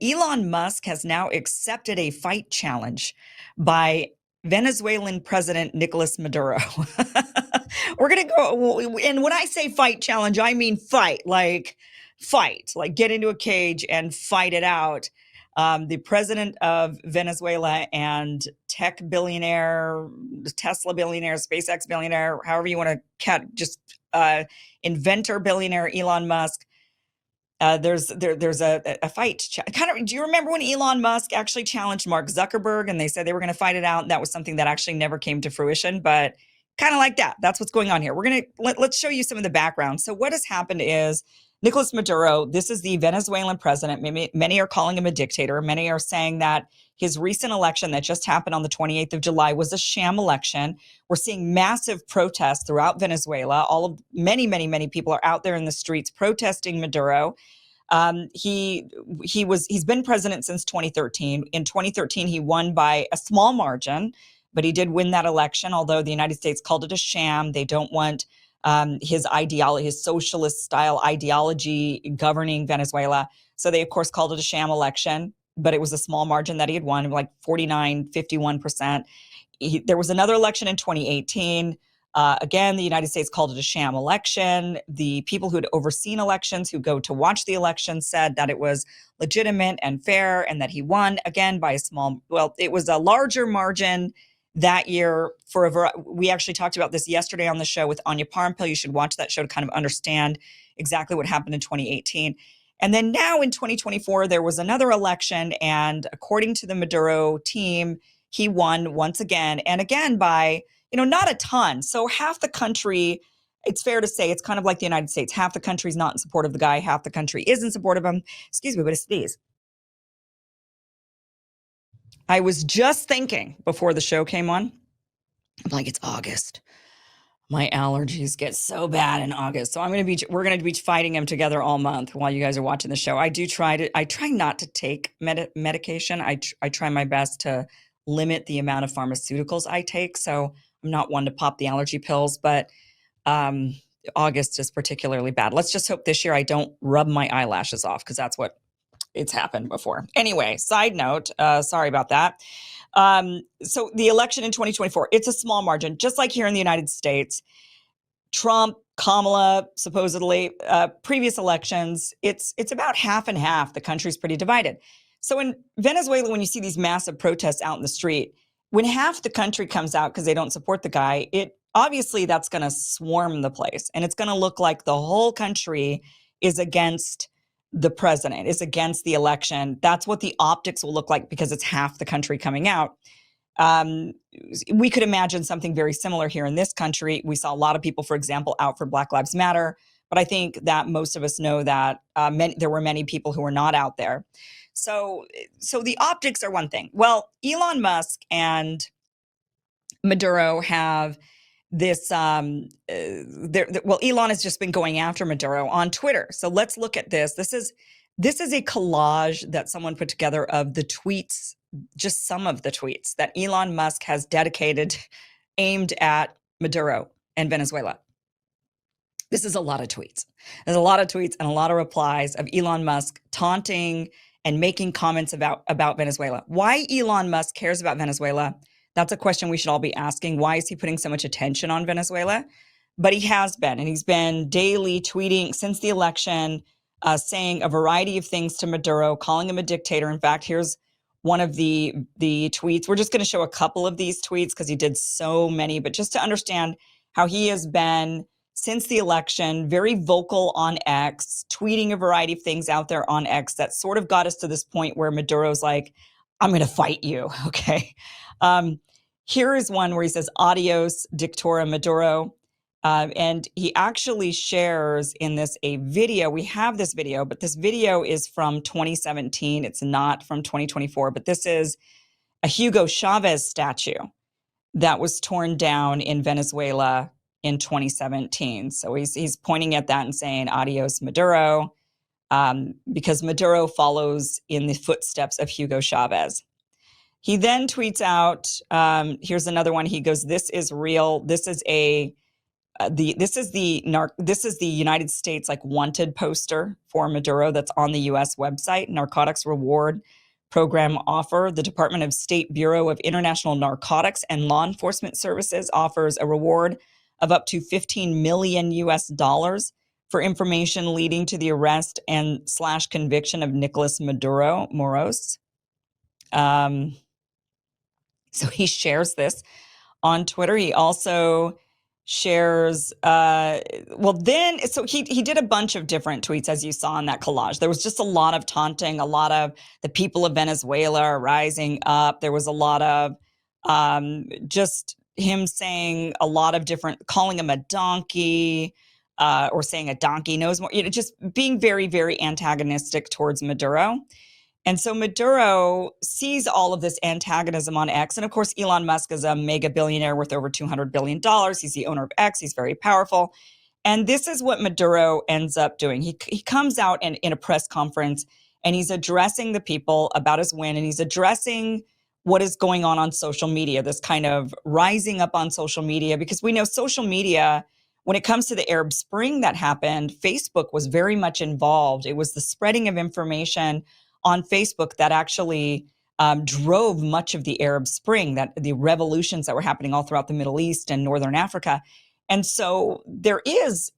Elon Musk has now accepted a fight challenge by Venezuelan President Nicolas Maduro. We're going to go, and when I say fight challenge, I mean fight, like get into a cage and fight it out. The president of Venezuela and tech billionaire, Tesla billionaire, SpaceX billionaire, however you want to just inventor billionaire Elon Musk. There's a fight. Do you remember when Elon Musk actually challenged Mark Zuckerberg and they said they were going to fight it out? And that was something that actually never came to fruition, but kind of like that. That's what's going on here. Let's show you some of the background. So what has happened is Nicolas Maduro, this is the Venezuelan president. Many are calling him a dictator. Many are saying that his recent election that just happened on the 28th of July was a sham election. We're seeing massive protests throughout Venezuela. Many people are out there in the streets protesting Maduro. He's been president since 2013. In 2013, he won by a small margin, but he did win that election. Although the United States called it a sham, they don't want his ideology, his socialist style ideology governing Venezuela. So they, of course, called it a sham election, but it was a small margin that he had won, like 49, 51%. There was another election in 2018. Again, the United States called it a sham election. The people who had overseen elections, who go to watch the election, said that it was legitimate and fair and that he won, again, by it was a larger margin that year we actually talked about this yesterday on the show with Anya Parmpil. You should watch that show to kind of understand exactly what happened in 2018. And then now in 2024, there was another election. And according to the Maduro team, he won once again, and again by, not a ton. So half the country, it's fair to say, it's kind of like the United States. Half the country is not in support of the guy. Half the country is in support of him. Excuse me, but it's these. I was just thinking before the show came on, I'm like, it's August. My allergies get so bad in August. So we're going to be fighting them together all month while you guys are watching the show. I try not to take medication. I try my best to limit the amount of pharmaceuticals I take. So I'm not one to pop the allergy pills, but August is particularly bad. Let's just hope this year I don't rub my eyelashes off, because that's what it's happened before. Anyway, side note, sorry about that. So the election in 2024, it's a small margin, just like here in the United States. Trump, Kamala, supposedly, previous elections, it's about half and half. The country's pretty divided. So in Venezuela, when you see these massive protests out in the street, when half the country comes out because they don't support the guy, obviously that's going to swarm the place. And it's going to look like the whole country is against the president, is against the election. That's what the optics will look like, because it's half the country coming out. We could imagine something very similar here in this country. We saw a lot of people, for example, out for Black Lives Matter. But I think that most of us know that there were many people who were not out there. So the optics are one thing. Well, Elon Musk and Maduro have this, Elon has just been going after Maduro on Twitter. So let's look at this. This is a collage that someone put together of the tweets, just some of the tweets that Elon Musk has dedicated, aimed at Maduro and Venezuela. This is a lot of tweets. There's a lot of tweets and a lot of replies of Elon Musk taunting and making comments about Venezuela. Why Elon Musk cares about Venezuela, that's a question we should all be asking. Why is he putting so much attention on Venezuela? But he has been, and he's been daily tweeting since the election, saying a variety of things to Maduro, calling him a dictator. In fact, here's one of the tweets. We're just going to show a couple of these tweets because he did so many, but just to understand how he has been, since the election, very vocal on X, tweeting a variety of things out there on X that sort of got us to this point where Maduro's like, I'm going to fight you, okay? Here is one where he says, adios, dictatora Maduro. And he actually shares in this a video. We have this video, but this video is from 2017. It's not from 2024, but this is a Hugo Chavez statue that was torn down in Venezuela in 2017. So he's pointing at that and saying, adios, Maduro, because Maduro follows in the footsteps of Hugo Chavez. He then tweets out, here's another one. He goes, this is real. This is a this is the United States like wanted poster for Maduro that's on the U.S. website. Narcotics reward program offer. The Department of State Bureau of International Narcotics and Law Enforcement Services offers a reward of up to $15 million US for information leading to the arrest and / conviction of Nicolas Maduro Moros. So he shares this on Twitter. He also shares, so he did a bunch of different tweets, as you saw in that collage. There was just a lot of taunting, a lot of the people of Venezuela are rising up. There was a lot of just him saying a lot of different, calling him a donkey, or saying a donkey knows more, just being very, very antagonistic towards Maduro. And so Maduro sees all of this antagonism on X. And of course, Elon Musk is a mega billionaire worth over $200 billion. He's the owner of X. He's very powerful. And this is what Maduro ends up doing. He comes out in a press conference and he's addressing the people about his win. And he's addressing what is going on social media, this kind of rising up on social media, because we know social media, when it comes to the Arab Spring that happened, Facebook was very much involved. It was the spreading of information on Facebook that actually drove much of the Arab Spring, that the revolutions that were happening all throughout the Middle East and Northern Africa. And so there is,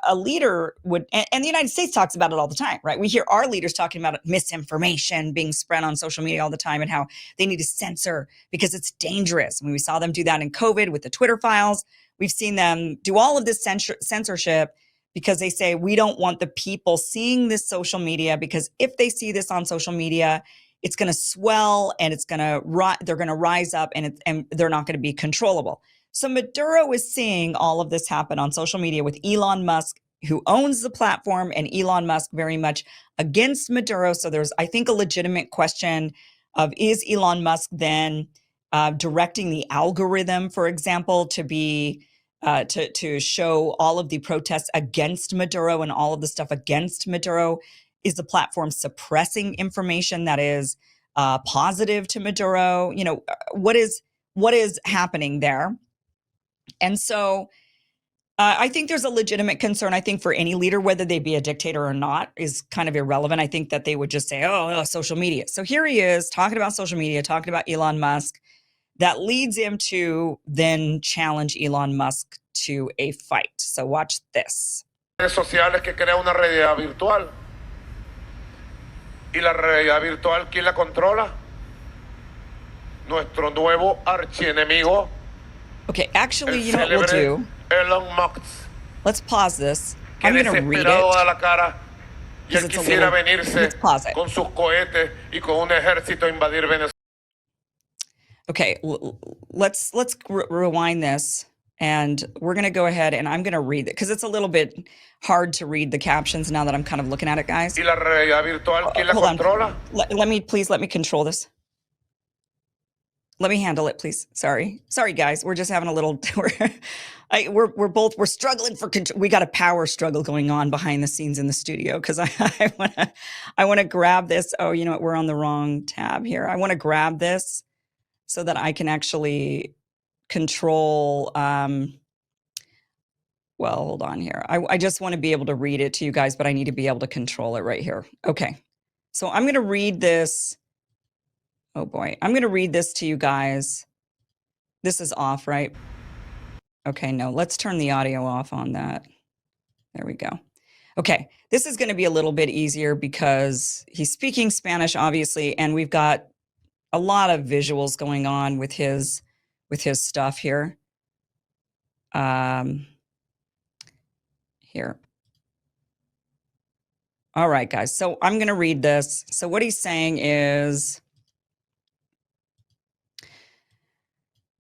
a leader would, and the United States talks about it all the time, right? We hear our leaders talking about misinformation being spread on social media all the time and how they need to censor because it's dangerous. I mean, we saw them do that in COVID with the Twitter files. We've seen them do all of this censorship because they say, we don't want the people seeing this social media, because if they see this on social media, it's going to swell and they're going to rise up and they're not going to be controllable. So Maduro is seeing all of this happen on social media with Elon Musk, who owns the platform, and Elon Musk very much against Maduro. So there's, I think, a legitimate question of, is Elon Musk then directing the algorithm, for example, to be to show all of the protests against Maduro and all of the stuff against Maduro? Is the platform suppressing information that is positive to Maduro? What is happening there? And so I think there's a legitimate concern. I think for any leader, whether they be a dictator or not, is kind of irrelevant. I think that they would just say, oh, social media. So here he is talking about social media, talking about Elon Musk. That leads him to then challenge Elon Musk to a fight. So watch this. Redes sociales que crea una realidad virtual. Y la realidad virtual, ¿quién la controla? Nuestro nuevo archienemigo. Okay, actually, you know what we'll do? Elon Musk. Let's pause this. I'm going to read it. Y él quisiera venirse con sus cohetes y con un ejército a invadir Venezuela. Okay, let's rewind this, and we're going to go ahead and I'm going to read it because it's a little bit hard to read the captions now that I'm kind of looking at it, guys. ¿Y la realidad virtual, quién la controla? Let me control this. Let me handle it, please. Sorry, guys. We're just having a little. We're struggling for control. We got a power struggle going on behind the scenes in the studio because I want to grab this. Oh, you know what? We're on the wrong tab here. I want to grab this so that I can actually control. Well, hold on here. I just want to be able to read it to you guys, but I need to be able to control it right here. Okay, so I'm going to read this. Oh boy, I'm going to read this to you guys. This is off, right? Okay, no, let's turn the audio off on that. There we go. Okay, this is going to be a little bit easier because he's speaking Spanish, obviously, and we've got a lot of visuals going on with his stuff here. Here. All right, guys. So I'm going to read this. So what he's saying is,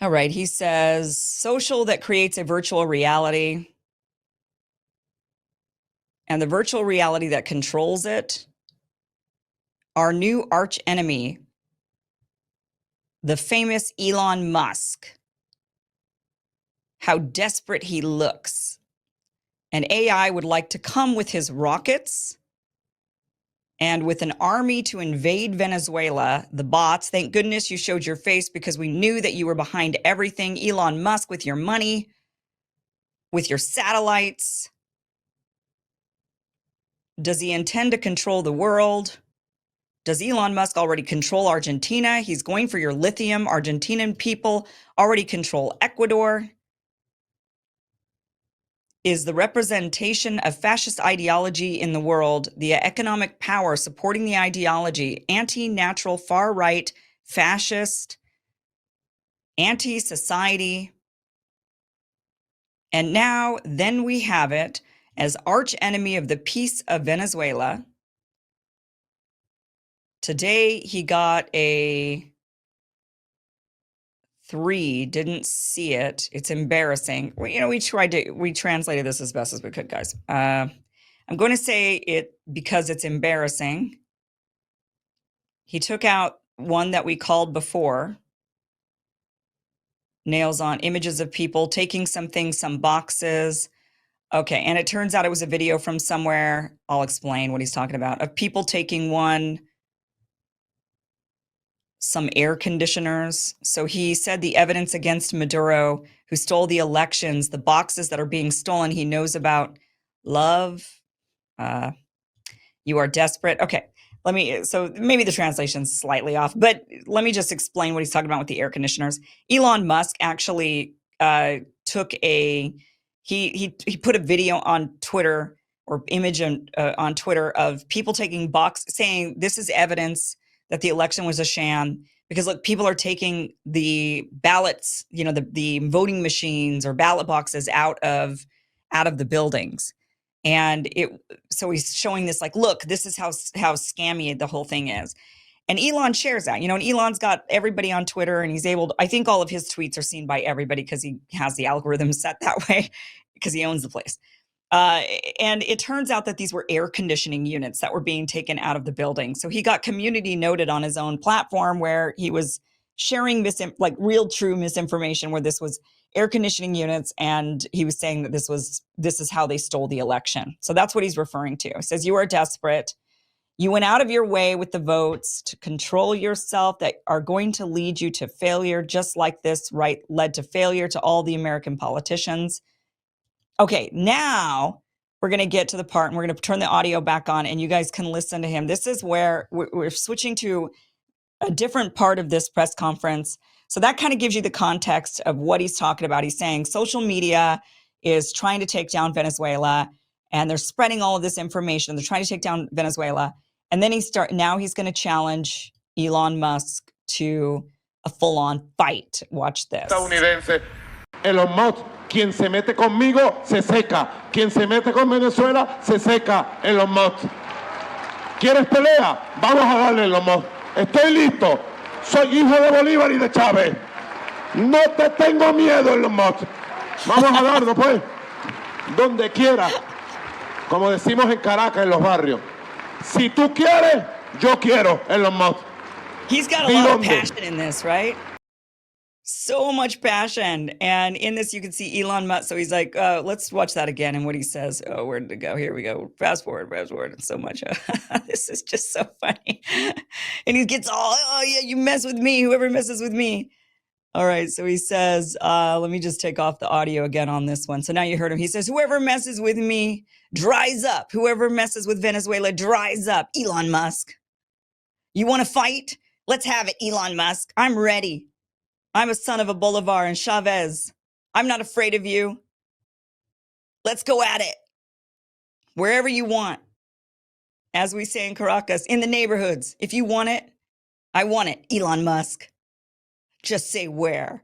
all right, he says, social that creates a virtual reality and the virtual reality that controls it. Our new arch enemy, the famous Elon Musk, how desperate he looks. And AI would like to come with his rockets and with an army to invade Venezuela. The bots, thank goodness you showed your face because we knew that you were behind everything. Elon Musk with your money. with your satellites? Does he intend to control the world? Does Elon Musk already control Argentina? He's going for your lithium. Argentinian people already control Ecuador. Is the representation of fascist ideology in the world, the economic power supporting the ideology, anti-natural, far-right, fascist, anti-society? And now, then we have it as arch enemy of the peace of Venezuela. Today, he got a 3, didn't see it. It's embarrassing. We translated this as best as we could, guys. I'm going to say it because it's embarrassing. He took out one that we called before. Nails on images of people taking some things, some boxes. Okay, and it turns out it was a video from somewhere. I'll explain what he's talking about. Of people taking some air conditioners. So he said the evidence against Maduro, who stole the elections, the boxes that are being stolen, he knows about. Love, you are desperate. Okay, so maybe the translation's slightly off, but let me just explain what he's talking about with the air conditioners. Elon Musk actually took he put a video on Twitter or image on Twitter of people taking saying this is evidence that the election was a sham, because look, people are taking the ballots, the voting machines or ballot boxes out of the buildings. And so he's showing this like, look, this is how scammy the whole thing is. And Elon shares that, and Elon's got everybody on Twitter, and he's able to, I think all of his tweets are seen by everybody because he has the algorithm set that way because he owns the place. And it turns out that these were air conditioning units that were being taken out of the building. So he got community noted on his own platform where he was sharing real true misinformation, where this was air conditioning units, and he was saying that this is how they stole the election. So that's what he's referring to. He says, you are desperate. You went out of your way with the votes to control yourself that are going to lead you to failure, just like this led to failure to all the American politicians. Okay, now we're going to get to the part, and we're going to turn the audio back on, and you guys can listen to him. This is where we're switching to a different part of this press conference. So that kind of gives you the context of what he's talking about. He's saying social media is trying to take down Venezuela, and they're spreading all of this information. They're trying to take down Venezuela. And then now he's going to challenge Elon Musk to a full-on fight. Watch this. Elon Musk, quien se mete conmigo, se seca. Quien se mete con Venezuela, se seca. Elon Musk. ¿Quieres pelea? Vamos a darle, Elon Musk. Estoy listo. Soy hijo de Bolívar y de Chávez. No te tengo miedo, Elon Musk. Vamos a darlo, pues. Donde quiera. Como decimos en Caracas, en los barrios. Si tú quieres, yo quiero, Elon Musk. He's got a lot of passion in this, right? So much passion. And in this, you can see Elon Musk. So he's like, let's watch that again. And what he says, where did it go? Here we go. Fast forward. And so much. This is just so funny. And he gets all, oh yeah, you mess with me. Whoever messes with me. All right. So he says, let me just take off the audio again on this one. So now you heard him. He says, whoever messes with me dries up. Whoever messes with Venezuela dries up. Elon Musk. You want to fight? Let's have it, Elon Musk. I'm ready. I'm a son of a Bolivar and Chavez. I'm not afraid of you. Let's go at it. Wherever you want. As we say in Caracas, in the neighborhoods. If you want it, I want it, Elon Musk. Just say where.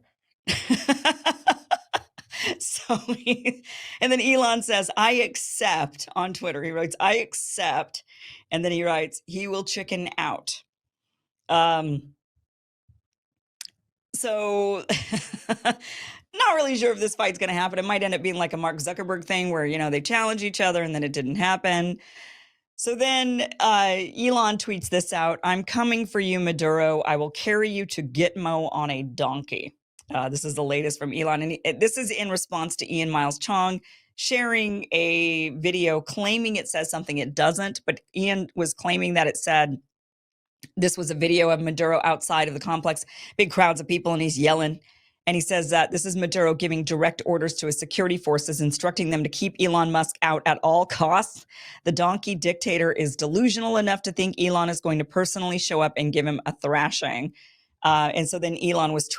And then Elon says, I accept on Twitter. He writes, I accept. And then he writes, he will chicken out. So not really sure if this fight's going to happen. It might end up being like a Mark Zuckerberg thing where, they challenge each other and then it didn't happen. So then Elon tweets this out. I'm coming for you, Maduro. I will carry you to Gitmo on a donkey. This is the latest from Elon. And this is in response to Ian Miles Chong sharing a video claiming it says something it doesn't. But Ian was claiming that it said this was a video of Maduro outside of the complex, big crowds of people, and he's yelling. And he says that this is Maduro giving direct orders to his security forces, instructing them to keep Elon Musk out at all costs. The donkey dictator is delusional enough to think Elon is going to personally show up and give him a thrashing. And so then Elon was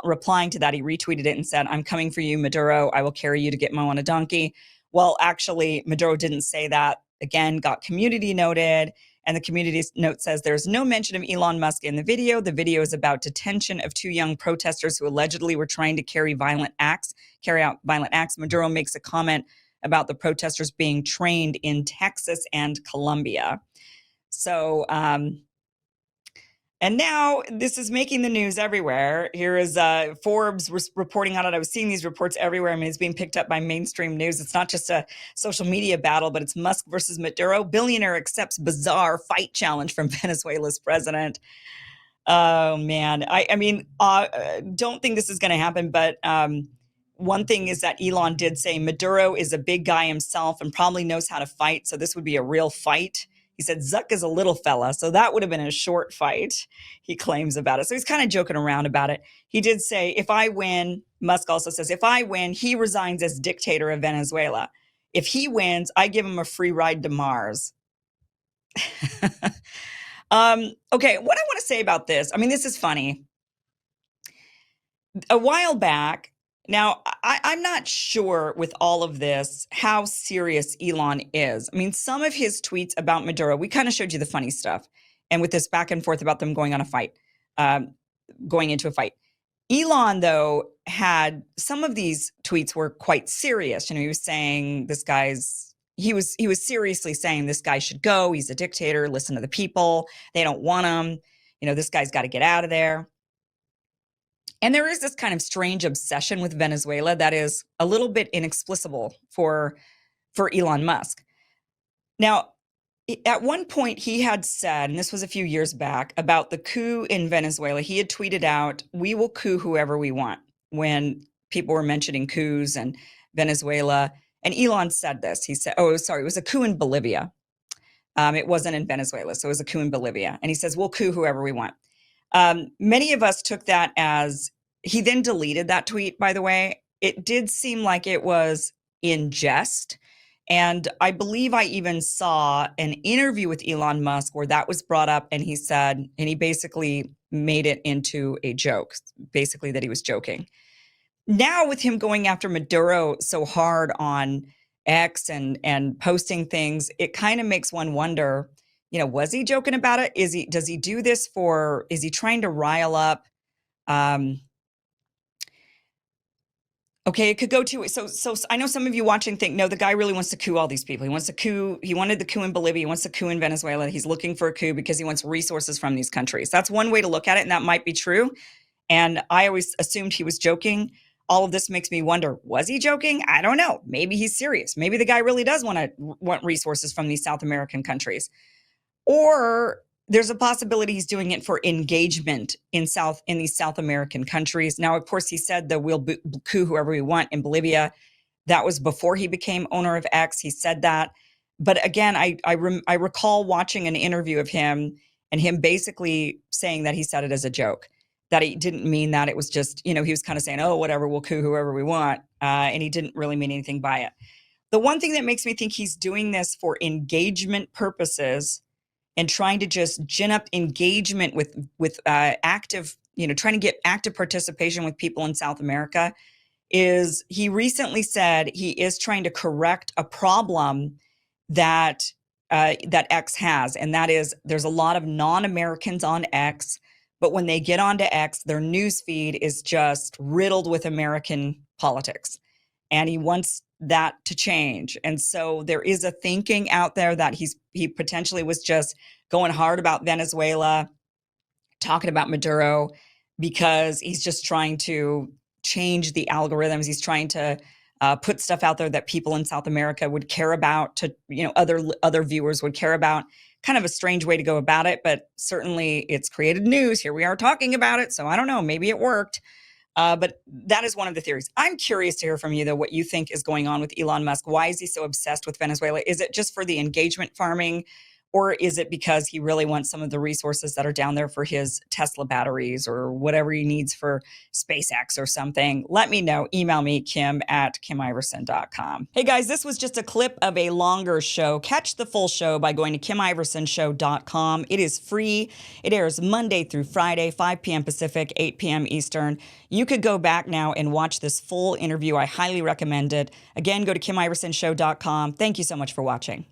replying to that. He retweeted it and said, "I'm coming for you, Maduro. I will carry you to Gitmo on a donkey." Well, actually, Maduro didn't say that. Again, got community noted. And the community note says there's no mention of Elon Musk in the video. The video is about detention of 2 young protesters who allegedly were trying to carry out violent acts. Maduro makes a comment about the protesters being trained in Texas and Colombia. So, and now this is making the news everywhere. Here is Forbes reporting on it. I was seeing these reports everywhere. I mean, it's being picked up by mainstream news. It's not just a social media battle, but it's Musk versus Maduro. Billionaire accepts bizarre fight challenge from Venezuela's president. Oh, man. I mean, don't think this is going to happen, but one thing is that Elon did say Maduro is a big guy himself and probably knows how to fight, so this would be a real fight. He said Zuck is a little fella, so that would have been a short fight, he claims about it. So he's kind of joking around about it. He did say, if I win, Musk also says, if I win, he resigns as dictator of Venezuela. If he wins, I give him a free ride to Mars. Okay, what I want to say about this, I mean, this is funny. A while back, now, I'm not sure with all of this how serious Elon is. I mean, some of his tweets about Maduro, we kind of showed you the funny stuff. And with this back and forth about them going into a fight. Elon, though, had some of these tweets were quite serious. You know, he was saying he was seriously saying this guy should go. He's a dictator. Listen to the people. They don't want him. You know, this guy's got to get out of there. And there is this kind of strange obsession with Venezuela that is a little bit inexplicable for Elon Musk. Now, at one point he had said, and this was a few years back, about the coup in Venezuela. He had tweeted out, "We will coup whoever we want," when people were mentioning coups and Venezuela. And Elon said this. He said, it was a coup in Bolivia. It wasn't in Venezuela, so it was a coup in Bolivia. And he says, "We'll coup whoever we want." Many of us took that as, he then deleted that tweet, by the way. It did seem like it was in jest. And I believe I even saw an interview with Elon Musk where that was brought up, and he said, and he basically made it into a joke, basically that he was joking. Now with him going after Maduro so hard on X and posting things, it kind of makes one wonder, you know, was he joking about it? Does he do this is he trying to rile up? Okay, it could go to, so I know some of you watching think, no, the guy really wants to coup all these people. He wants to coup, he wanted the coup in Bolivia, he wants to coup in Venezuela. He's looking for a coup because he wants resources from these countries. That's one way to look at it, and that might be true. And I always assumed he was joking. All of this makes me wonder, was he joking? I don't know. Maybe he's serious. Maybe the guy really does want resources from these South American countries. Or there's a possibility he's doing it for engagement in these South American countries. Now, of course, he said that we'll coup whoever we want in Bolivia. That was before he became owner of X. He said that. But again, I recall watching an interview of him and him basically saying that he said it as a joke, that he didn't mean that. It was just, you know, he was kind of saying, oh, whatever, we'll coup whoever we want. And he didn't really mean anything by it. The one thing that makes me think he's doing this for engagement purposes and trying to just gin up engagement with active, you know, trying to get active participation with people in South America, is he recently said he is trying to correct a problem that X has, and that is there's a lot of non-Americans on X, but when they get onto X, their news feed is just riddled with American politics, and he wants that to change. And so there is a thinking out there that he potentially was just going hard about Venezuela, talking about Maduro, because he's just trying to change the algorithms. He's trying to put stuff out there that people in South America would care about, to, you know, other viewers would care about. Kind of a strange way to go about it, but certainly it's created news. Here we are talking about it. So I don't know, maybe it worked. But that is one of the theories. I'm curious to hear from you, though, what you think is going on with Elon Musk. Why is he so obsessed with Venezuela? Is it just for the engagement farming, Or is it because he really wants some of the resources that are down there for his Tesla batteries or whatever he needs for SpaceX or something? Let me know. Email me, kim@kimiverson.com. Hey guys, this was just a clip of a longer show. Catch the full show by going to kimiversonshow.com. It is free. It airs Monday through Friday, 5 p.m. Pacific, 8 p.m. Eastern. You could go back now and watch this full interview. I highly recommend it. Again, go to kimiversonshow.com. Thank you so much for watching.